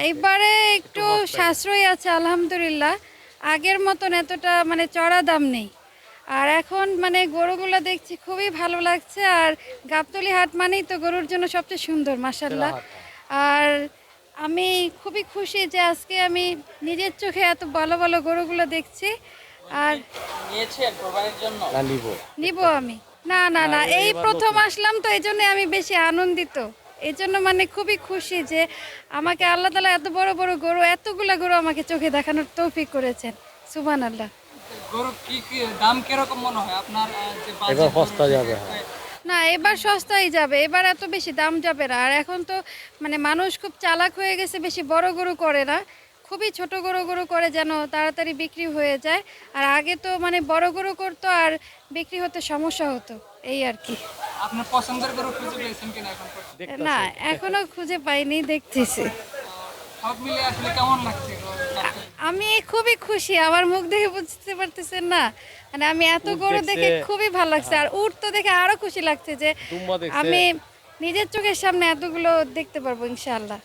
এইবারে একটু সাশ্রয়ী আছে আলহামদুলিল্লাহ। আগের মতন এতটা মানে চড়া দাম নেই। আর এখন মানে গরুগুলো দেখছি খুবই ভালো লাগছে। আর গাবতলী হাট মানেই তো গরুর জন্য সবচেয়ে সুন্দর মাশাল্লাহ। আর আমি খুবই খুশি যে আজকে আমি নিজের চোখে এত ভালো ভালো গরুগুলো দেখছি। আর নিয়েছেন কোরবানির জন্য? না নিব। নিব আমি। না না না, এই প্রথম আসলাম তো এই জন্য আমি বেশি আনন্দিত। এই জন্য মানে খুবই খুশি যে আমাকে আল্লাহ তালা এত বড় বড় গরু, এতগুলা গরু আমাকে চোখে দেখানোর তৌফিক করেছেন। সুবহান আল্লাহ। গরু কি দাম কিরকম মনে হয় আপনার যে এবার বাজেট সস্তা যাবে, হ্যাঁ। না, এবার সস্তাই যাবে, এবার এত বেশি দাম যাবে না। আর এখন তো মানে মানুষ খুব চালাক হয়ে গেছে, বেশি বড় গরু করে না, খুবই ছোট গরু গরু করে যেন তাড়াতাড়ি বিক্রি হয়ে যায়। আর আগে তো মানে বড় গরু করতো আর বিক্রি হতে সমস্যা হতো, এই আর কি। আপনার পছন্দের গরু খুঁজে পেয়েছেন কিনা এখন পর্যন্ত? না, এখনো খুঁজে পাইনি, দেখতেছি। সব মিলে আসলে কেমন লাগছে গরু চারটে? আমি খুবই খুশি, আমার মুখ দেখে বুঝতে পারতেছেন না, মানে আমি এত উট গরু দেখে দেখছে। খুবই ভালো লাগছে। আর উট তো দেখে আরো খুশি লাগছে যে দুম্বা দেখছে। আমি নিজের চোখের সামনে এতগুলো দেখতে পারবো ইনশাআল্লাহ।